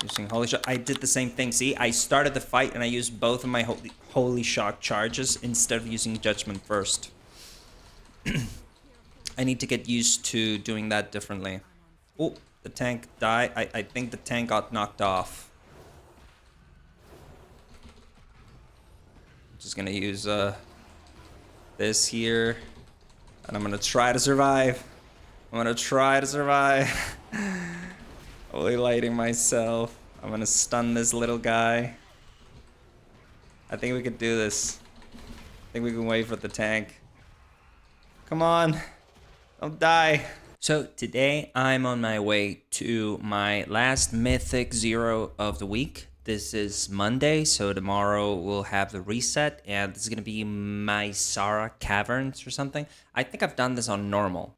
Using Holy Shock. I did the same thing. See, I started the fight and I used both of my Holy Shock charges instead of using Judgment first. I need to get used to doing that differently. Oh, the tank died. I think the tank got knocked off. Just gonna use this here. And I'm gonna try to survive. I'm gonna try to survive. Holy lighting myself. I'm gonna stun this little guy. I think we could do this. I think we can wait for the tank. Come on. Don't die. So today I'm on my way to my last Mythic 0 of the week. This is Monday, so tomorrow we'll have the reset, and this is going to be Maisara Caverns or something. I think I've done this on normal.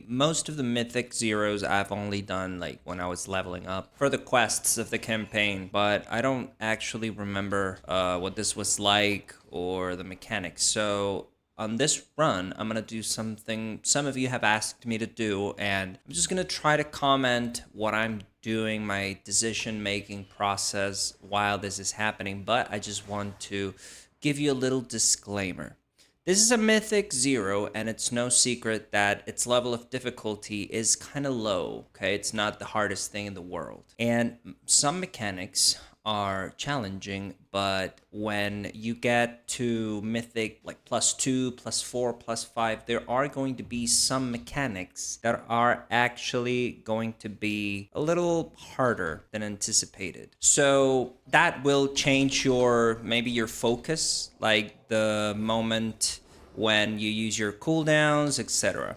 Most of the Mythic Zeros I've only done like when I was leveling up for the quests of the campaign, but I don't actually remember what this was like or the mechanics. So on this run, I'm going to do something some of you have asked me to do, and I'm just going to try to comment what I'm doing, my decision-making process while this is happening, but I just want to give you a little disclaimer. This is a Mythic 0, and it's no secret that its level of difficulty is kind of low, okay? It's not the hardest thing in the world. And some mechanics are challenging, but when you get to Mythic like +2, +4, +5, there are going to be some mechanics that are actually going to be a little harder than anticipated. So that will change maybe your focus, like the moment when you use your cooldowns, etc.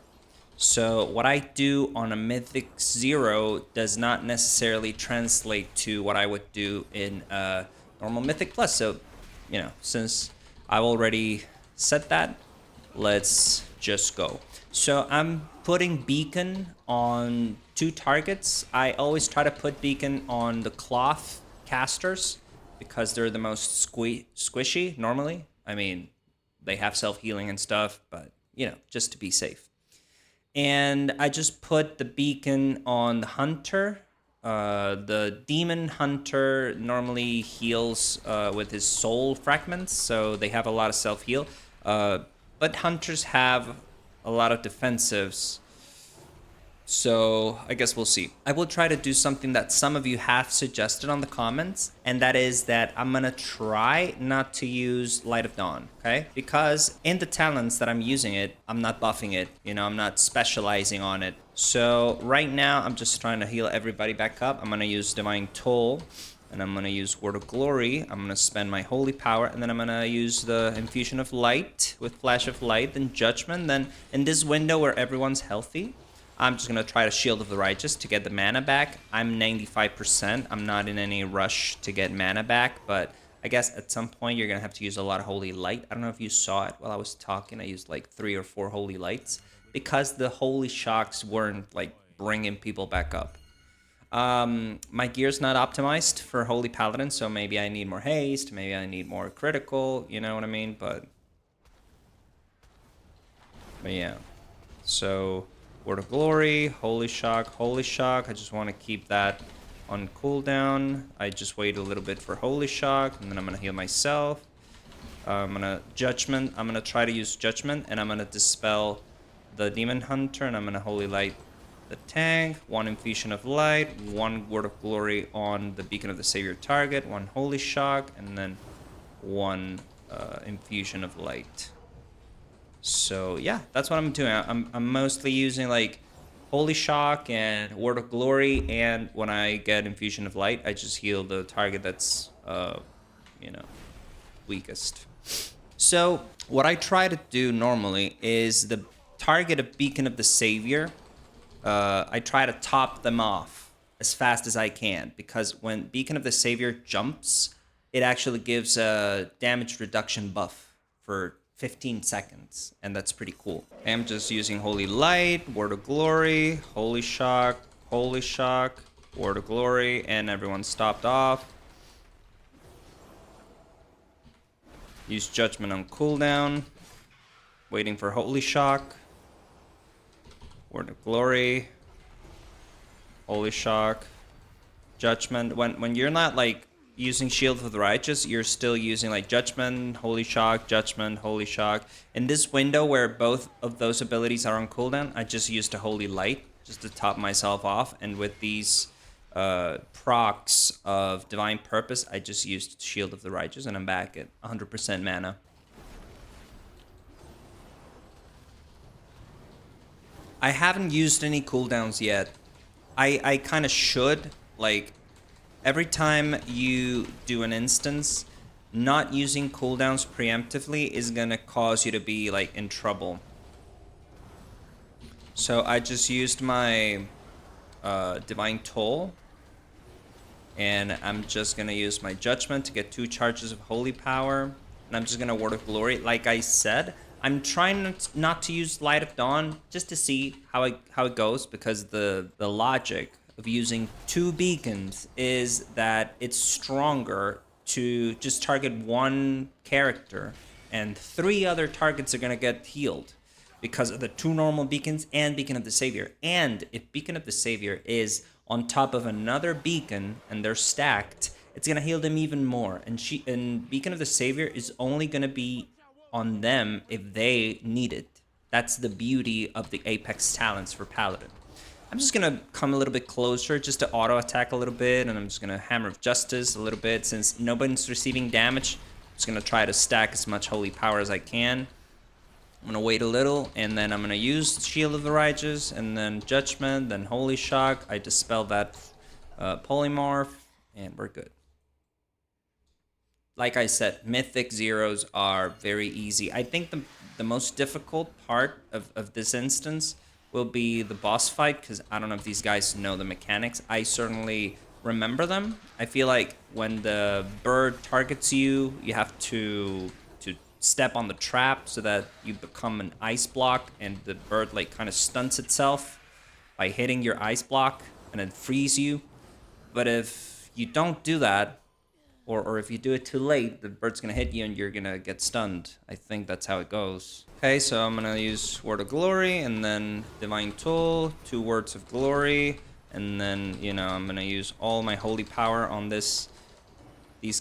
So what I do on a Mythic 0 does not necessarily translate to what I would do in a normal Mythic Plus. So, since I've already said that, let's just go. So I'm putting Beacon on 2 targets. I always try to put Beacon on the cloth casters because they're the most squishy normally. I mean, they have self-healing and stuff, but, just to be safe. And I just put the beacon on the hunter. The demon hunter normally heals with his soul fragments, so they have a lot of self-heal. But hunters have a lot of defensives, so I guess we'll see. I will try to do something that some of you have suggested on the comments, and that is that I'm gonna try not to use Light of Dawn, okay? Because in the talents that I'm using it, I'm not buffing it, I'm not specializing on it. So right now, I'm just trying to heal everybody back up. I'm gonna use Divine Toll, and I'm gonna use Word of Glory. I'm gonna spend my Holy Power, and then I'm gonna use the Infusion of Light with Flash of Light, then Judgment. Then in this window where everyone's healthy, I'm just going to try to Shield of the Righteous to get the mana back. I'm 95%. I'm not in any rush to get mana back, but I guess at some point you're going to have to use a lot of Holy Light. I don't know if you saw it while I was talking. I used like 3 or 4 Holy Lights because the Holy Shocks weren't like bringing people back up. My gear's not optimized for Holy Paladin, so maybe I need more Haste. Maybe I need more Critical, you know what I mean? But yeah. So Word of Glory, Holy Shock. I just want to keep that on cooldown. I just wait a little bit for Holy Shock, and then I'm going to heal myself. I'm going to Judgment. I'm going to try to use Judgment, and I'm going to Dispel the Demon Hunter, and I'm going to Holy Light the tank. 1 Infusion of Light, 1 Word of Glory on the Beacon of the Savior target, 1 Holy Shock, and then 1 Infusion of Light. So yeah, that's what I'm doing. I'm mostly using like Holy Shock and Word of Glory, and when I get Infusion of Light, I just heal the target that's weakest. So what I try to do normally is the target of Beacon of the Savior. I try to top them off as fast as I can, because when Beacon of the Savior jumps, it actually gives a damage reduction buff for 15 seconds, and that's pretty cool. I'm just using Holy Light, Word of Glory, Holy Shock, Word of Glory, and everyone stopped off. Use Judgment on cooldown, waiting for Holy Shock, Word of Glory, Holy Shock, Judgment. When you're not like using Shield of the Righteous, you're still using like Judgment, Holy Shock, Judgment, Holy Shock. In this window where both of those abilities are on cooldown, I just used a Holy Light just to top myself off. And with these procs of Divine Purpose, I just used Shield of the Righteous, and I'm back at 100% mana. I haven't used any cooldowns yet. I kind of should. Like, every time you do an instance, not using cooldowns preemptively is gonna cause you to be, like, in trouble. So I just used my Divine Toll. And I'm just gonna use my Judgment to get 2 charges of Holy Power. And I'm just gonna Word of Glory. Like I said, I'm trying not to use Light of Dawn just to see how it goes, because the logic of using 2 beacons is that it's stronger to just target 1 character, and 3 other targets are gonna get healed because of the 2 normal beacons and Beacon of the Savior. And if Beacon of the Savior is on top of another beacon and they're stacked, it's gonna heal them even more. And Beacon of the Savior is only gonna be on them if they need it. That's the beauty of the Apex talents for Paladin. I'm just gonna come a little bit closer just to auto attack a little bit, and I'm just gonna Hammer of Justice a little bit. Since nobody's receiving damage, I'm just gonna try to stack as much Holy Power as I can. I'm gonna wait a little, and then I'm gonna use Shield of the Righteous, and then Judgment, then Holy Shock. I dispel that Polymorph, and we're good. Like I said, Mythic zeros are very easy. I think the most difficult part of this instance will be the boss fight, because I don't know if these guys know the mechanics. I certainly remember them. I feel like when the bird targets you, you have to step on the trap so that you become an ice block, and the bird like kind of stunts itself by hitting your ice block and it frees you. But if you don't do that, or if you do it too late, the bird's gonna hit you and you're gonna get stunned. I think that's how it goes. Okay, so I'm gonna use Word of Glory and then Divine Toll, 2 Words of Glory, and then, you know, I'm gonna use all my Holy Power on these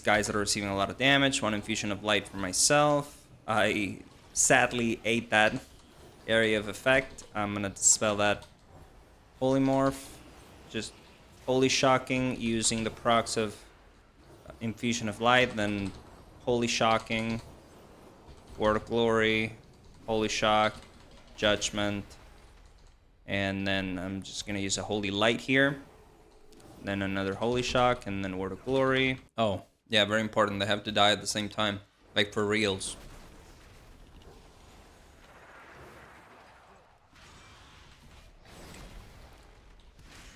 guys that are receiving a lot of damage. 1 Infusion of Light for myself. I sadly ate that area of effect. I'm gonna dispel that Polymorph. Just Holy Shocking using the procs of Infusion of Light, then Holy Shocking, Word of Glory, Holy Shock, Judgment, and then I'm just gonna use a Holy Light here, then another Holy Shock, and then Word of Glory. Oh, yeah, very important, they have to die at the same time, like for reals.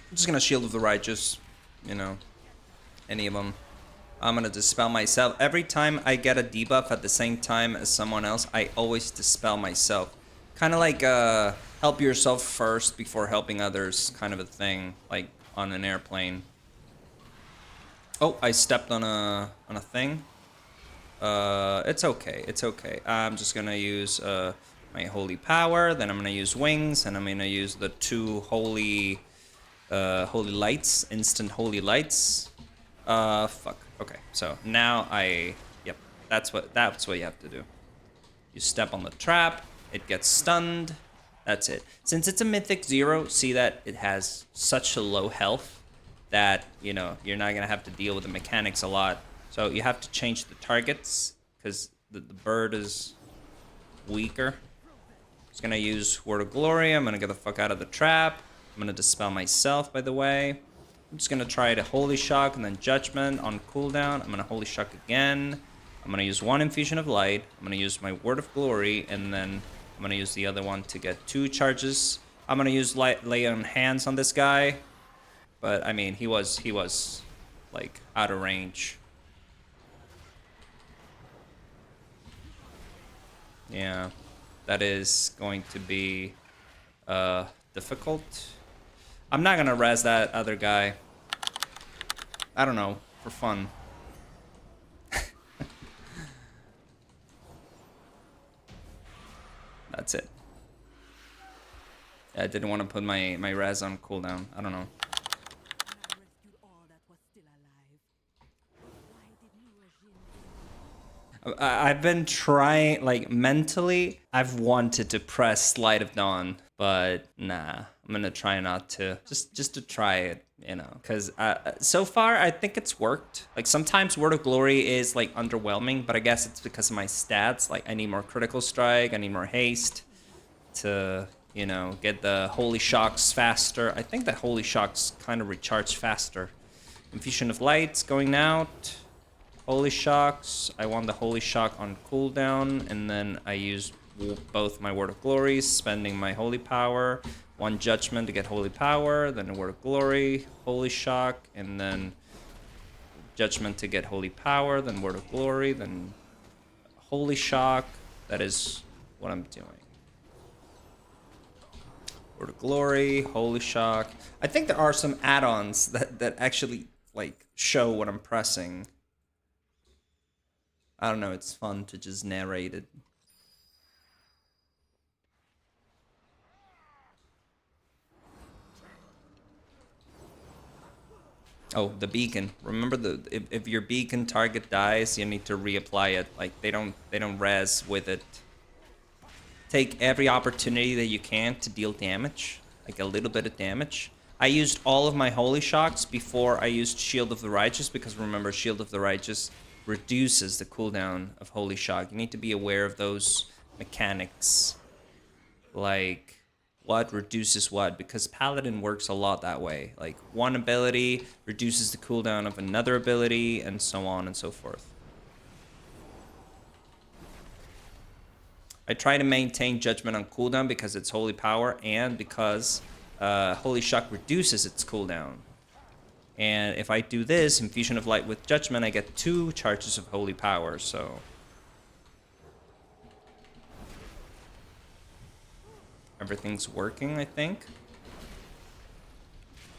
I'm just gonna Shield of the Righteous, you know, any of them. I'm gonna dispel myself. Every time I get a debuff at the same time as someone else, I always dispel myself. Kind of like help yourself first before helping others kind of a thing, like on an airplane. Oh, I stepped on a thing. It's okay, it's okay. I'm just gonna use my Holy Power, then I'm gonna use Wings, and I'm gonna use the 2 Holy Lights, instant Holy Lights. Fuck. Okay, so now yep, that's what you have to do. You step on the trap, it gets stunned, that's it. Since it's a Mythic 0, see that it has such a low health that, you know, you're not gonna have to deal with the mechanics a lot. So you have to change the targets, because the bird is weaker. Just gonna use Word of Glory, I'm gonna get the fuck out of the trap. I'm gonna dispel myself, by the way. I'm just gonna try to Holy Shock and then Judgment on cooldown. I'm gonna Holy Shock again. I'm gonna use 1 Infusion of Light. I'm gonna use my Word of Glory, and then I'm gonna use the other one to get 2 charges. I'm gonna use Lay on Hands on this guy, but I mean he was like out of range. Yeah, that is going to be difficult. I'm not gonna res that other guy. I don't know, for fun. That's it. I didn't want to put my res on cooldown. I don't know. I've been trying, like, mentally, I've wanted to press Light of Dawn, but nah, I'm gonna try not to. Just to try it, you know, because so far I think it's worked. Like, sometimes Word of Glory is, like, underwhelming, but I guess it's because of my stats. Like, I need more Critical Strike, I need more Haste to, you know, get the Holy Shocks faster. I think that Holy Shocks kind of recharge faster. Infusion of Light's going out. Holy Shocks. I want the Holy Shock on cooldown, and then I use both my Word of Glory, spending my Holy Power, one Judgment to get Holy Power, then a Word of Glory, Holy Shock, and then Judgment to get Holy Power, then Word of Glory, then Holy Shock. That is what I'm doing. Word of Glory, Holy Shock. I think there are some add-ons that actually, like, show what I'm pressing. I don't know, it's fun to just narrate it. Oh, the beacon. Remember, if your beacon target dies, you need to reapply it. Like, they don't res with it. Take every opportunity that you can to deal damage, like a little bit of damage. I used all of my Holy Shocks before I used Shield of the Righteous, because remember, Shield of the Righteous reduces the cooldown of Holy Shock. You need to be aware of those mechanics, like what reduces what, because Paladin works a lot that way. Like, one ability reduces the cooldown of another ability, and so on and so forth. I try to maintain Judgment on cooldown because it's Holy Power, and because Holy Shock reduces its cooldown. And if I do this, Infusion of Light with Judgment, I get 2 charges of Holy Power, so... everything's working, I think.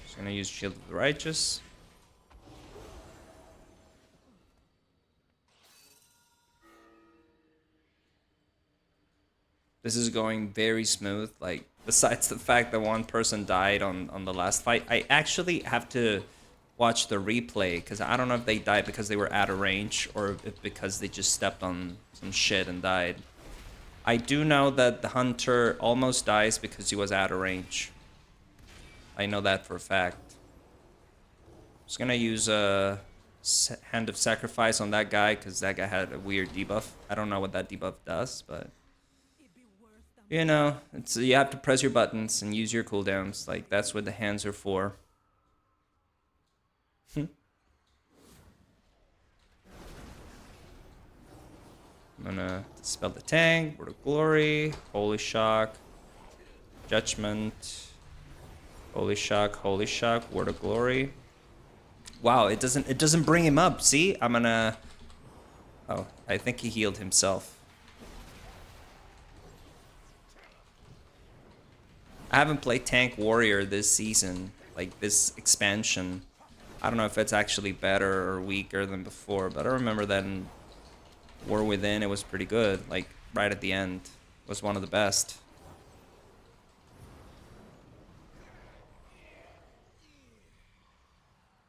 Just gonna use Shield of the Righteous. This is going very smooth, like, besides the fact that one person died on the last fight. I actually have to watch the replay, because I don't know if they died because they were out of range, or if because they just stepped on some shit and died. I do know that the hunter almost dies because he was out of range. I know that for a fact. I'm just gonna use a Hand of Sacrifice on that guy, because that guy had a weird debuff. I don't know what that debuff does, but... you know, it's, you have to press your buttons and use your cooldowns. Like, that's what the hands are for. I'm gonna dispel the tank, Word of Glory, Holy Shock, Judgment, Holy Shock, Word of Glory. Wow, it doesn't bring him up. See, I'm gonna... oh, I think he healed himself. I haven't played Tank Warrior this season, like this expansion. I don't know if it's actually better or weaker than before, but I remember that in War Within it was pretty good. Like, right at the end was one of the best.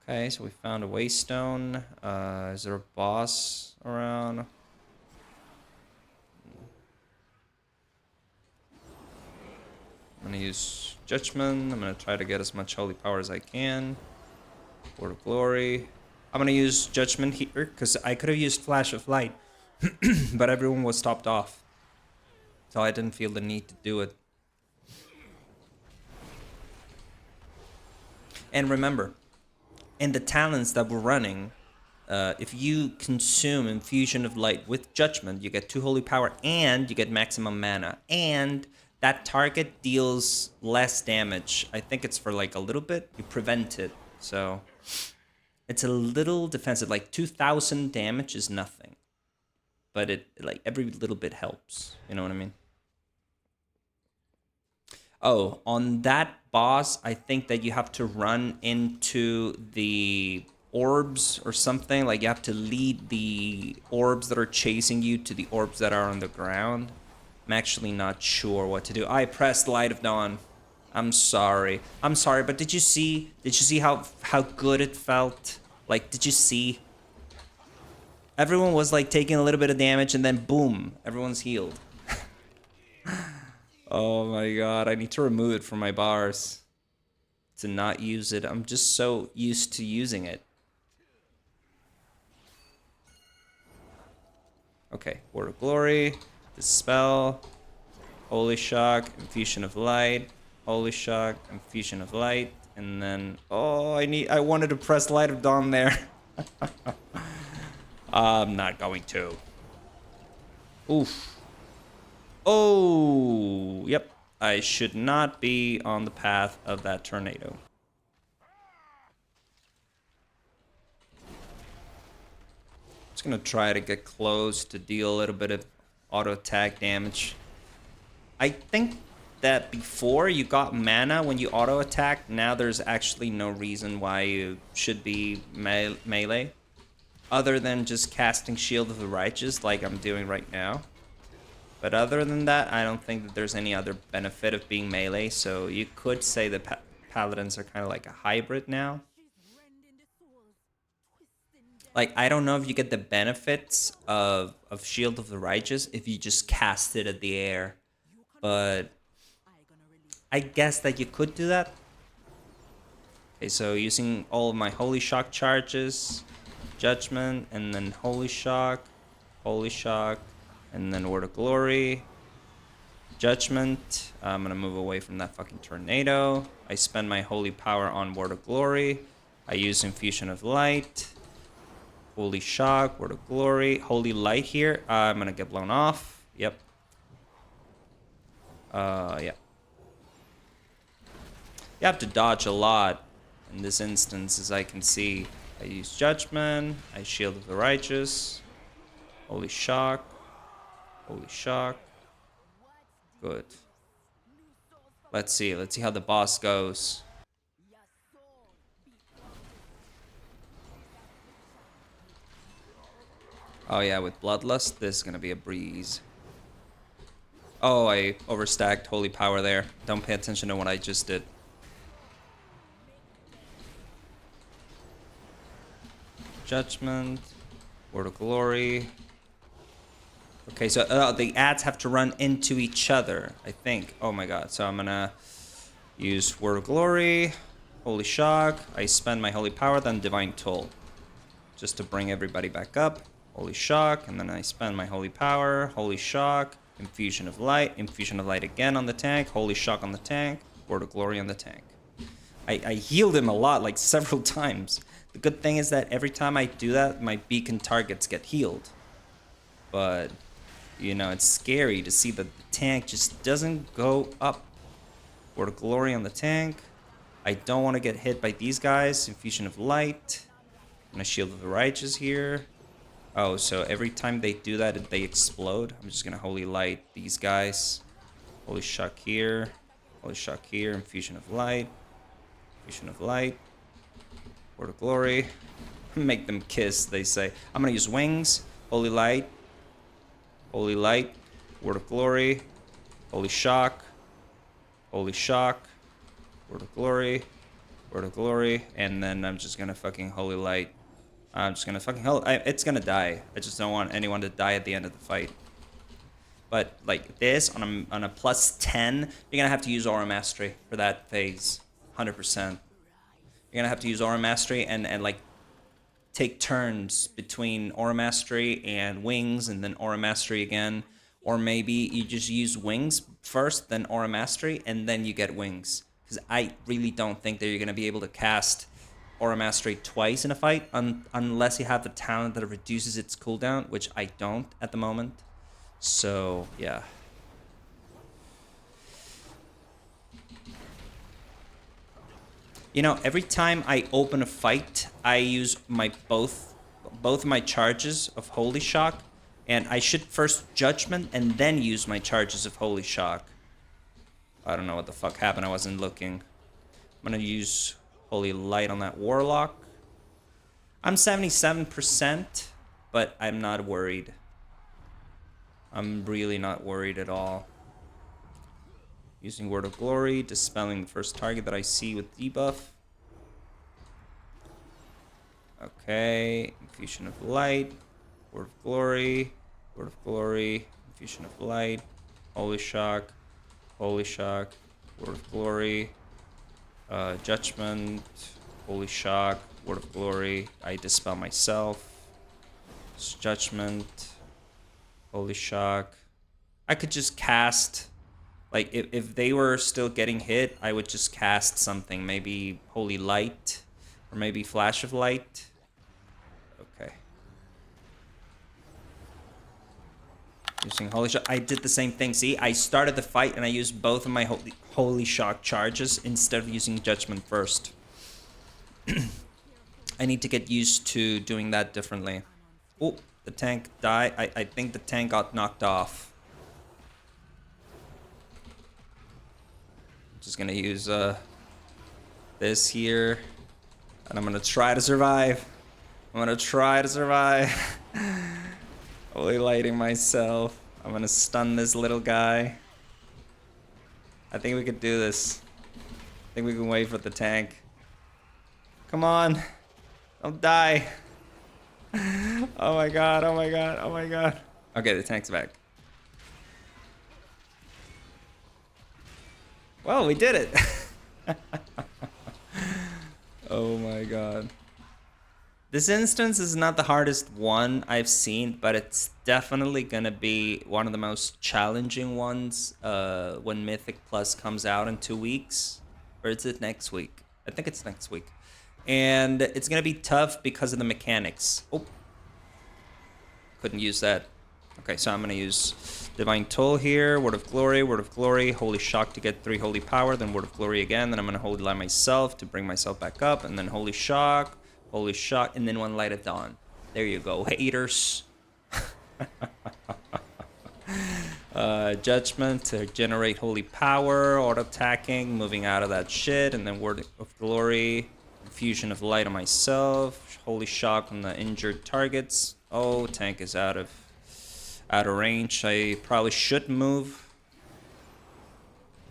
Okay, so we found a Waystone. Is there a boss around? I'm gonna use Judgment. I'm gonna try to get as much Holy Power as I can. Word of Glory. I'm gonna use Judgment here, because I could have used Flash of Light, but everyone was topped off. So I didn't feel the need to do it. And remember, in the talents that we're running, if you consume Infusion of Light with Judgment, you get 2 Holy Power and you get maximum mana. And that target deals less damage. I think it's for like a little bit. You prevent it. So it's a little defensive. Like 2,000 damage is nothing. But it, like, every little bit helps. You know what I mean? Oh, on that boss, I think that you have to run into the orbs or something. Like, you have to lead the orbs that are chasing you to the orbs that are on the ground. I'm actually not sure what to do. I pressed Light of Dawn. I'm sorry. But did you see how good it felt? Like, did you see? Everyone was like taking a little bit of damage and then boom, everyone's healed. Oh my god, I need to remove it from my bars. To not use it. I'm just so used to using it. Okay, Word of Glory, Dispel, Holy Shock, Infusion of Light, Holy Shock, Infusion of Light, and then I wanted to press Light of Dawn there. I'm not going to. Oof. Oh, yep. I should not be on the path of that tornado. Just gonna try to get close to deal a little bit of auto attack damage. I think that before you got mana when you auto attack, now there's actually no reason why you should be melee. Other than just casting Shield of the Righteous like I'm doing right now. But other than that, I don't think that there's any other benefit of being melee. So you could say that Paladins are kind of like a hybrid now. Like, I don't know if you get the benefits of Shield of the Righteous if you just cast it at the air. But I guess that you could do that. Okay, so using all of my Holy Shock charges, Judgment, and then Holy Shock, and then Word of Glory, Judgment. I'm gonna move away from that fucking tornado. I spend my Holy Power on Word of Glory. I use Infusion of Light, Holy Shock, Word of Glory, Holy Light here. I'm gonna get blown off. Yep. Yeah. You have to dodge a lot in this instance, as I can see. I use Judgment, I Shield of the Righteous, Holy Shock, Good. Let's see how the boss goes. Oh yeah, with Bloodlust, this is gonna be a breeze. Oh, I overstacked Holy Power there. Don't pay attention to what I just did. Judgment, Word of Glory. Okay, so the ads have to run into each other, I think. Oh my god, so I'm gonna use Word of Glory, Holy Shock, I spend my Holy Power, then Divine Toll. Just to bring everybody back up. Holy Shock, and then I spend my Holy Power, Holy Shock, Infusion of Light again on the tank, Holy Shock on the tank, Word of Glory on the tank. I healed him a lot, like several times. The good thing is that every time I do that, my beacon targets get healed. But, you know, it's scary to see that the tank just doesn't go up. Word of Glory on the tank. I don't want to get hit by these guys. Infusion of Light. I'm gonna Shield of the Righteous here. Oh, so every time they do that, they explode. I'm just gonna Holy Light these guys. Holy Shock here. Holy Shock here. Infusion of Light. Infusion of Light. Word of Glory. Make them kiss, they say. I'm gonna use Wings. Holy Light. Holy Light. Word of Glory. Holy Shock. Holy Shock. Word of Glory. Word of Glory. And then I'm just gonna fucking Holy Light. I'm just gonna fucking it's gonna die. I just don't want anyone to die at the end of the fight. But like this on a plus 10, you're gonna have to use Aura Mastery for that phase. 100%. You're gonna have to use Aura Mastery and like take turns between Aura Mastery and Wings and then Aura Mastery again. Or maybe you just use Wings first, then Aura Mastery, and then you get Wings. Because I really don't think that you're gonna be able to cast Aura Mastery twice in a fight unless you have the talent that reduces its cooldown, which I don't at the moment. So, yeah. You know, every time I open a fight, I use my both my charges of Holy Shock, and I should first Judgment and then use my charges of Holy Shock. I don't know what the fuck happened, I wasn't looking. I'm gonna use Holy Light on that Warlock. I'm 77%, but I'm not worried. I'm really not worried at all. Using Word of Glory, dispelling the first target that I see with debuff. Okay, Infusion of Light, Word of Glory, Word of Glory, Infusion of Light, Holy Shock, Word of Glory, Judgment, Holy Shock, Word of Glory. I dispel myself. Judgment, Holy Shock. I could just cast, like, if they were still getting hit, I would just cast something. Maybe Holy Light, or maybe Flash of Light. Okay. Using Holy Shock. I did the same thing. See, I started the fight and I used both of my Holy Shock charges instead of using Judgment first. I need to get used to doing that differently. Oh, the tank died. I think the tank got knocked off. I'm just gonna use this here. And I'm gonna try to survive. Only lighting myself. I'm gonna stun this little guy. I think we could do this. I think we can wait for the tank. Come on. Don't die. Oh my god, oh my god, oh my god. Okay, the tank's back. Well, we did it. Oh my god. This instance is not the hardest one I've seen, but it's definitely gonna be one of the most challenging ones when Mythic Plus comes out in 2 weeks. Or is it next week? I think it's next week. And it's gonna be tough because of the mechanics. Oh. Couldn't use that. Okay, so I'm gonna use Divine Toll here, Word of Glory, Holy Shock to get 3 Holy Power, then Word of Glory again, then I'm gonna Holy Light myself to bring myself back up, and then Holy Shock, and then 1 Light of Dawn. There you go, haters. Judgment to generate Holy Power, auto-attacking, moving out of that shit, and then Word of Glory, Infusion of Light on myself, Holy Shock on the injured targets. Oh, tank is out of range. I probably should move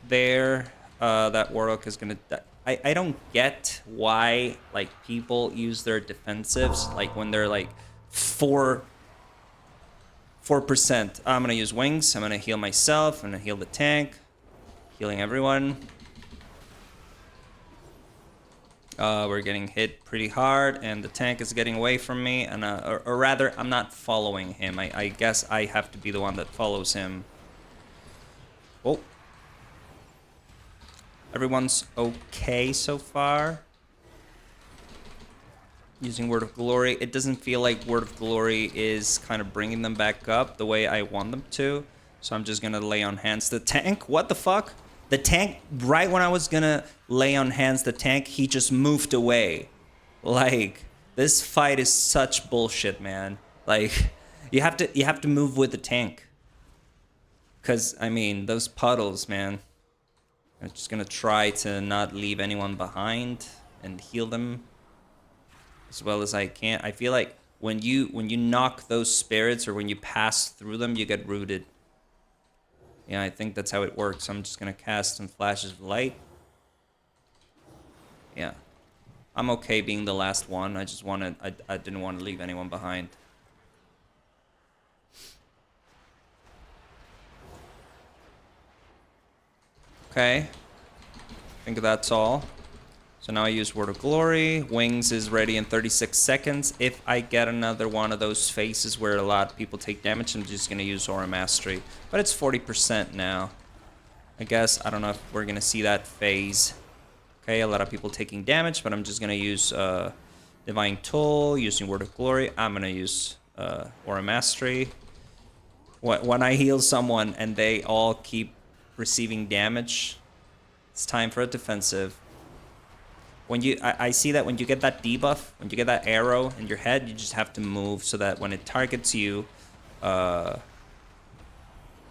there. That Warlock is gonna die. I don't get why, like, people use their defensives, like, when they're, like, 4%. I'm gonna use Wings. I'm gonna heal myself. I'm gonna heal the tank. Healing everyone. We're getting hit pretty hard, and the tank is getting away from me, and or rather, I'm not following him. I guess I have to be the one that follows him. Oh. Everyone's okay so far. Using Word of Glory. It doesn't feel like Word of Glory is kind of bringing them back up the way I want them to. So I'm just gonna lay on hands the tank. What the fuck? The tank, right when I was gonna lay on hands the tank, he just moved away. Like, this fight is such bullshit, man. Like, you have to move with the tank. 'Cause, I mean, those puddles, man. I'm just gonna try to not leave anyone behind and heal them as well as I can. I feel like when you knock those spirits or when you pass through them, you get rooted. Yeah, I think that's how it works. I'm just gonna cast some flashes of light. Yeah. I'm okay being the last one. I just wanted, I didn't want to leave anyone behind. Okay. I think that's all. So now I use Word of Glory. Wings is ready in 36 seconds. If I get another one of those phases where a lot of people take damage, I'm just going to use Aura Mastery. But it's 40% now. I guess, I don't know if we're going to see that phase. Okay, a lot of people taking damage, but I'm just going to use Divine Toll, using Word of Glory. I'm going to use Aura Mastery. When I heal someone and they all keep receiving damage, it's time for a defensive. When I see that when you get that debuff, when you get that arrow in your head, you just have to move so that when it targets you, oh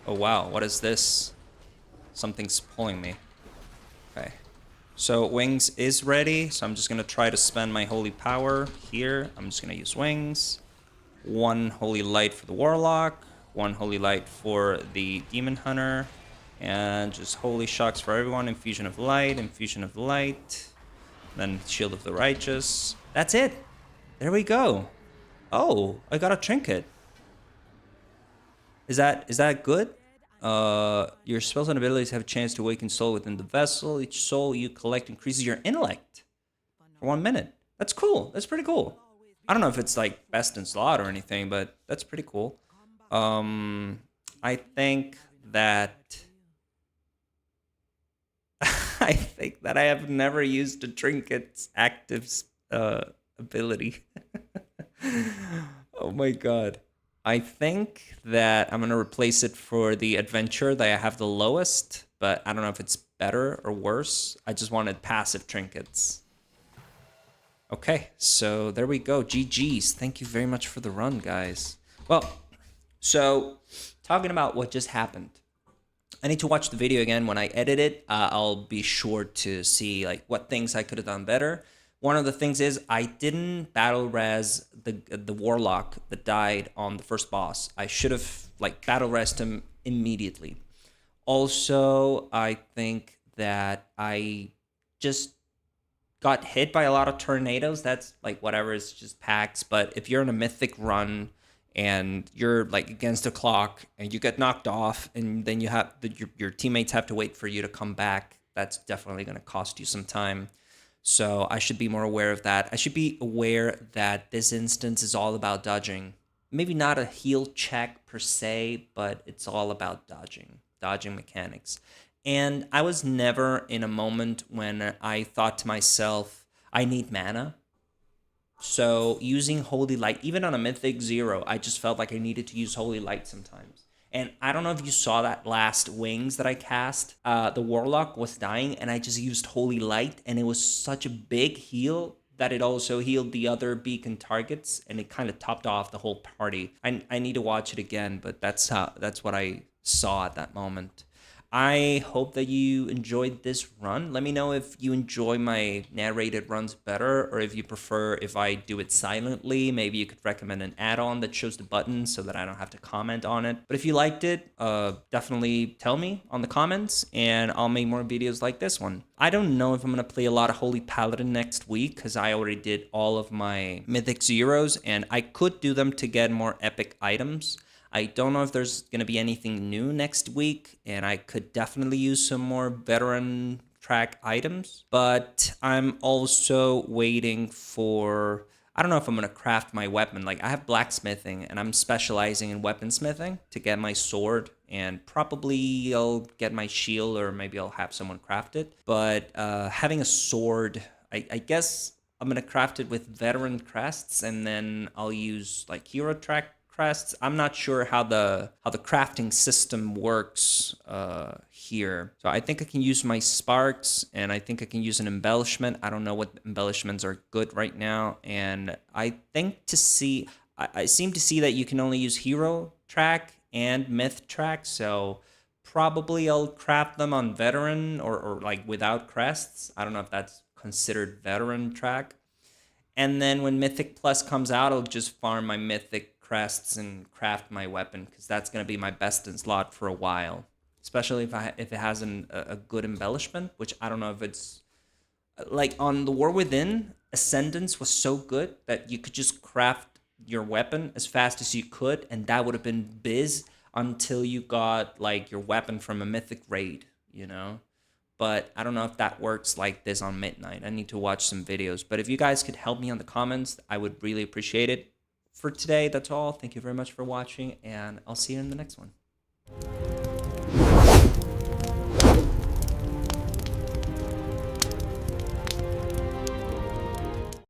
wow, what is this? Something's pulling me. Okay, so Wings is ready, so I'm just gonna try to spend my Holy Power here. I'm just gonna use Wings. 1 Holy Light for the Warlock, 1 Holy Light for the Demon Hunter, and just Holy Shocks for everyone. Infusion of Light, then Shield of the Righteous. That's it. There we go. Oh, I got a trinket. Is that good? Your spells and abilities have a chance to awaken soul within the vessel. Each soul you collect increases your intellect for 1 minute. That's cool. That's pretty cool. I don't know if it's like best in slot or anything, but that's pretty cool. Um, I think that I think that I have never used a trinket's active ability. Oh my god. I think that I'm gonna replace it for the adventure that I have the lowest, but I don't know if it's better or worse. I just wanted passive trinkets. Okay, so there we go. GG's. Thank you very much for the run, guys. Well, so talking about what just happened. I need to watch the video again when I edit it. I'll be sure to see like what things I could have done better. One of the things is I didn't battle res the warlock that died on the first boss. I should have like battle resed him immediately. Also, I think that I just got hit by a lot of tornadoes. That's like whatever, it's just packs. But if you're in a mythic run and you're like against the clock and you get knocked off and then you have your teammates have to wait for you to come back, that's definitely going to cost you some time. So I should be more aware of that. I should be aware that this instance is all about dodging. Maybe not a heal check per se, but it's all about dodging mechanics. And I was never in a moment when I thought to myself, I need mana. So using Holy Light, even on a Mythic 0, I just felt like I needed to use Holy Light sometimes. And I don't know if you saw that last Wings that I cast. The Warlock was dying, and I just used Holy Light, and it was such a big heal that it also healed the other beacon targets, and it kind of topped off the whole party. I need to watch it again, but that's what I saw at that moment. I hope that you enjoyed this run. Let me know if you enjoy my narrated runs better or if you prefer if I do it silently. Maybe you could recommend an add-on that shows the button so that I don't have to comment on it. But if you liked it, definitely tell me on the comments and I'll make more videos like this one. I don't know if I'm going to play a lot of Holy Paladin next week because I already did all of my Mythic Zeros and I could do them to get more epic items. I don't know if there's going to be anything new next week, and I could definitely use some more veteran track items. But I'm also waiting for... I don't know if I'm going to craft my weapon. Like, I have blacksmithing, and I'm specializing in weaponsmithing to get my sword, and probably I'll get my shield, or maybe I'll have someone craft it. But having a sword, I guess I'm going to craft it with veteran crests, and then I'll use, like, hero track crests. I'm not sure how the crafting system works here. So I think I can use my sparks and I think I can use an embellishment. I don't know what embellishments are good right now. And I think I seem to see that you can only use hero track and myth track. So probably I'll craft them on veteran or like without crests. I don't know if that's considered veteran track. And then when Mythic Plus comes out, I'll just farm my Mythic crests and craft my weapon because that's going to be my best in slot for a while. Especially if it has a good embellishment, which I don't know if it's... Like on the War Within, Ascendance was so good that you could just craft your weapon as fast as you could, and that would have been biz until you got like your weapon from a Mythic raid, you know? But I don't know if that works like this on Midnight. I need to watch some videos. But if you guys could help me on the comments, I would really appreciate it. For today, that's all. Thank you very much for watching, and I'll see you in the next one.